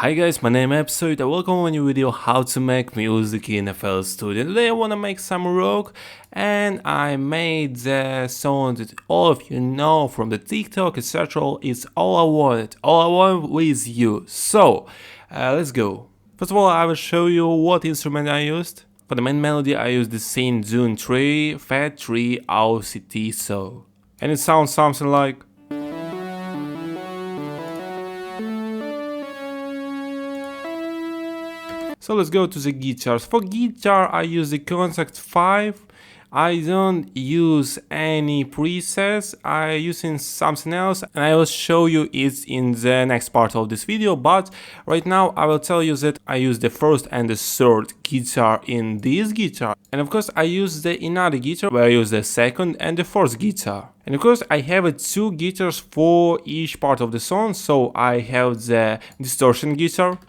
Hi guys, my name is Absoyed and welcome to a new video how to make music in FLStudio. Today I wanna make some rock and I made the song that all of you know from the TikTok etc. It's All I Want. All I Want with you. So, let's go. First of all, I will show you what instrument I used. For the main melody I used the same Dune 3, Fat 3, OCT so. And it sounds something like So let's go to the guitars. For guitar I use the Contact 5. I don't use any presets, I using something else and I will show you it in the next part of this video, but right now I will tell you that I use the first and the third guitar in this guitar. And of course I use the another guitar where I use the second and the fourth guitar. And of course I have two guitars for each part of the song, so I have the distortion guitar.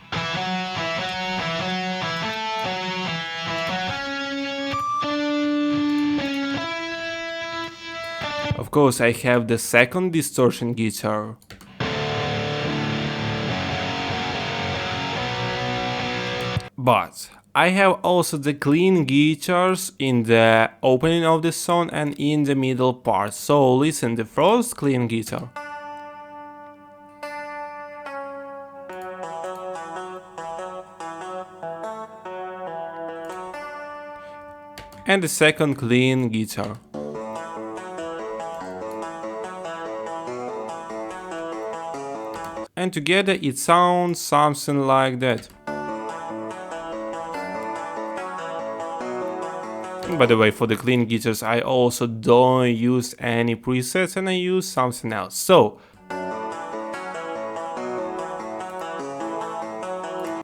Of course, I have the second distortion guitar. But I have also the clean guitars in the opening of the song and in the middle part. So listen, the first clean guitar. And the second clean guitar. And together it sounds something like that. And by the way, for the clean guitars I also don't use any presets and I use something else. So,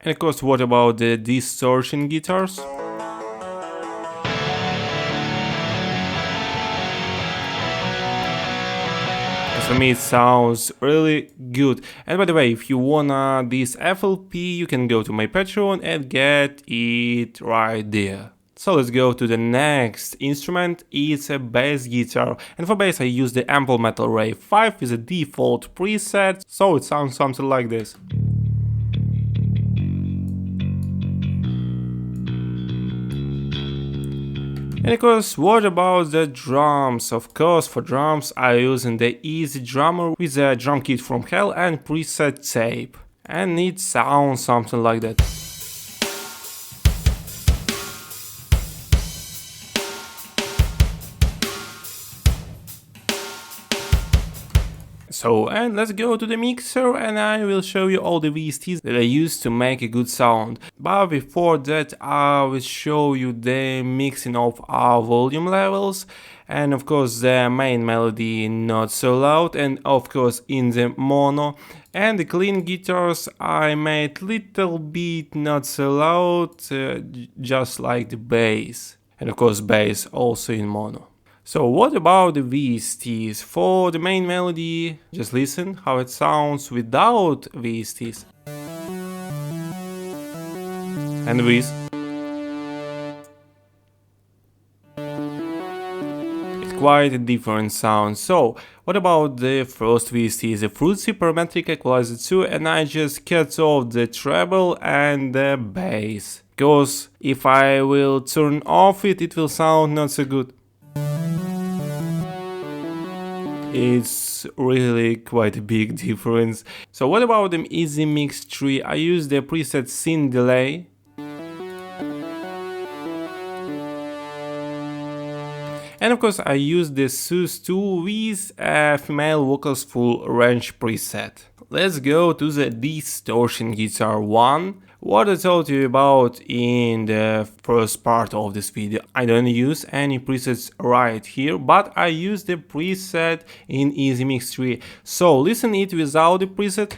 and of course, what about the distortion guitars? For me it sounds really good. And by the way, if you wanna this FLP, you can go to my Patreon and get it right there. So let's go to the next instrument. It's a bass guitar, and for bass I use the Ample Metal Ray 5 with a default preset, so it sounds something like this. And of course, what about the drums? Of course, for drums I using the Easy Drummer with a drum kit from hell and preset tape. And it sounds something like that. So, and let's go to the mixer and I will show you all the VSTs that I use to make a good sound. But before that I will show you the mixing of our volume levels. And of course the main melody not so loud, and of course in the mono. And the clean guitars I made little bit not so loud, just like the bass. And of course bass also in mono. So what about the VSTs? For the main melody, just listen how it sounds without VSTs. And with. It's quite a different sound. So what about the first VST? The Fruitsy Parametric Equalizer 2, and I just cut off the treble and the bass. Because if I will turn off it, it will sound not so good. It's really quite a big difference. So what about the Easy Mix 3? I use the preset Synth Delay. And of course I use the Sus 2 with a female vocals full range preset. Let's go to the distortion guitar 1. What I told you about in the first part of this video, I don't use any presets right here, but I use the preset in Easy Mix 3. So listen it without the preset.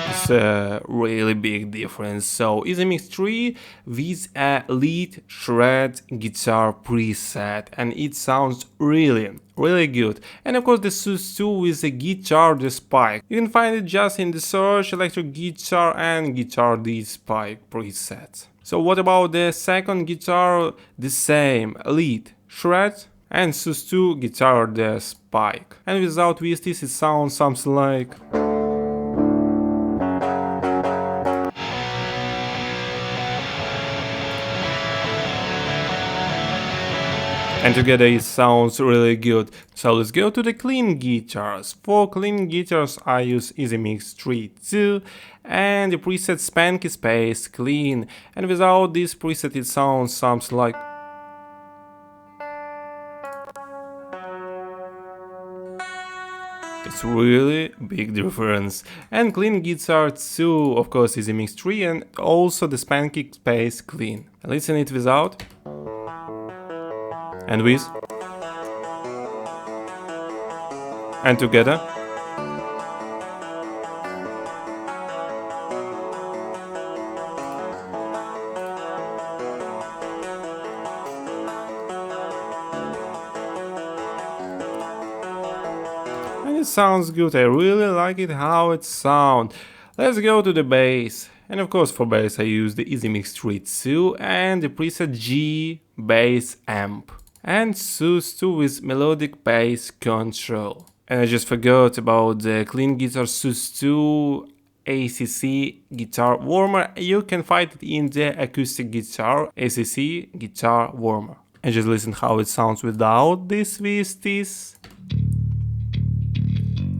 It's a really big difference. So Easy Mix 3 with a lead shred guitar preset, and it sounds really good. And of course the Sus 2 with the guitar the spike. You can find it just in the search electric guitar and guitar D spike preset. So what about the second guitar? The same lead shred and sus2 guitar the spike. And without VSTs it sounds something like. And together it sounds really good. So let's go to the clean guitars. For clean guitars I use EasyMix 3.2 and the preset Spanky Space Clean. And without this preset it sounds something like. It's really big difference. And clean guitar 2, of course EasyMix 3 and also the Spanky Space Clean. Listen it without. And with. And together. And it sounds good, I really like it how it sounds. Let's go to the bass. And of course for bass I use the EasyMix 3.2 and the preset G bass amp. And sus2 with melodic bass control. And I just forgot about the clean guitar sus2 ACC guitar warmer. You can find it in the acoustic guitar ACC guitar warmer. And just listen how it sounds without these VSTs.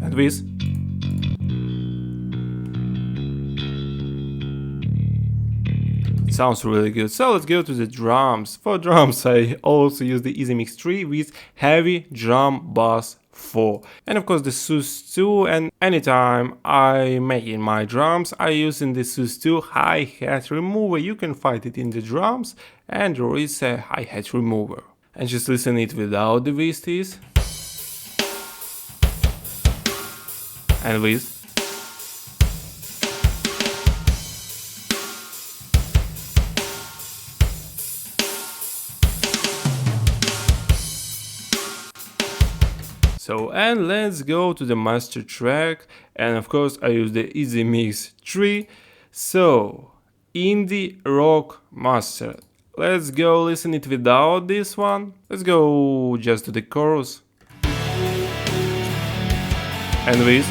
And with. It sounds really good. So let's go to the drums. For drums I also use the EasyMix 3 with heavy drum bass 4. And of course the sus2, and anytime I make in my drums I use in the sus2 hi-hat remover. You can find it in the drums and there is a hi-hat remover. And just listen it without the VSTs. And with. So, and let's go to the master track, and of course I use the EasyMix 3. So, indie rock master. Let's go listen it without this one. Let's go just to the chorus. And with.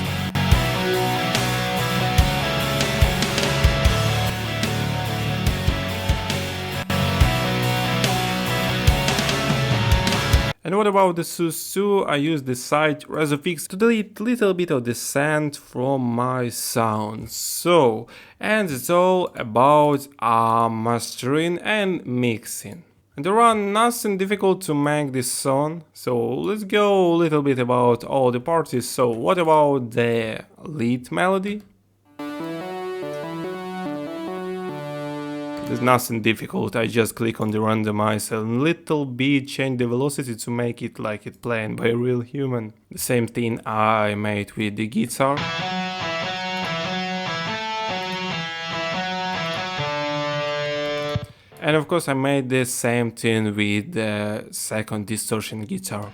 And what about the sus2? I use the site Resofix to delete a little bit of the sand from my sound. So, and it's all about mastering and mixing. And there are nothing difficult to make this song, so let's go a little bit about all the parts. So what about the lead melody? There's nothing difficult, I just click on the randomize a little bit, change the velocity to make it like it playing by a real human. The same thing I made with the guitar. And of course I made the same thing with the second distortion guitar.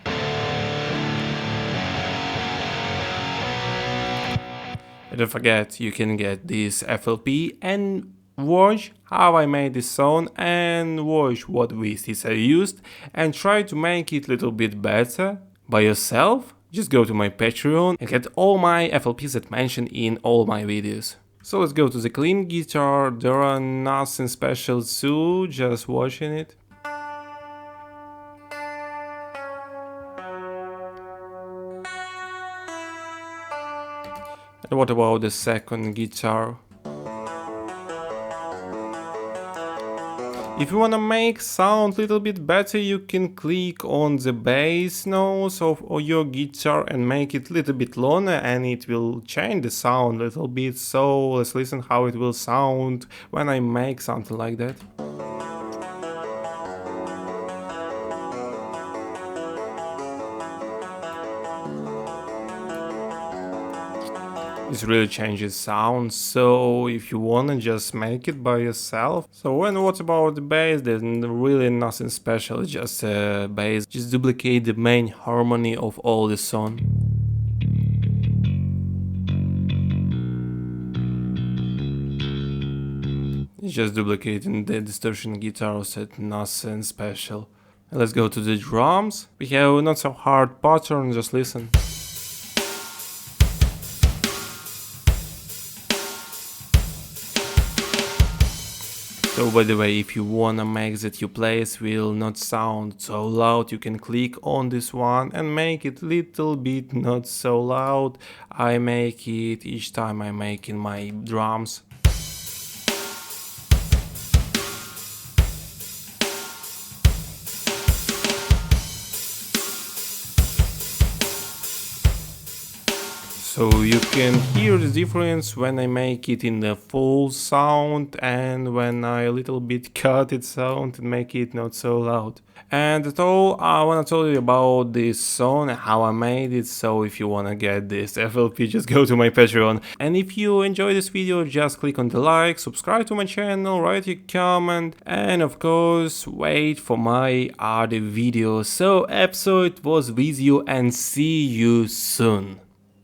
And don't forget, you can get this FLP and watch how I made this song and watch what VSTs I used and try to make it a little bit better by yourself. Just go to my Patreon and get all my FLPs that mentioned in all my videos. So let's go to the clean guitar. There are nothing special too, just watching it. And what about the second guitar? If you wanna make sound a little bit better, you can click on the bass notes of your guitar and make it a little bit longer and it will change the sound a little bit. So let's listen how it will sound when I make something like that. It really changes sound, so if you wanna just make it by yourself. So and what about the bass? There's really nothing special, just a bass. Just duplicate the main harmony of all the song. It's just duplicating the distortion guitar set, nothing special. Let's go to the drums. We have not so hard pattern, just listen. So by the way, if you wanna make that your place will not sound so loud, you can click on this one and make it little bit not so loud. I make it each time I make in my drums. So you can hear the difference when I make it in the full sound and when I a little bit cut it sound and make it not so loud. And that's all I wanna tell you about this song and how I made it. So if you wanna get this FLP, just go to my Patreon. And if you enjoy this video, just click on the like, subscribe to my channel, write your comment, and of course wait for my other videos. So Absoyed was with you and see you soon.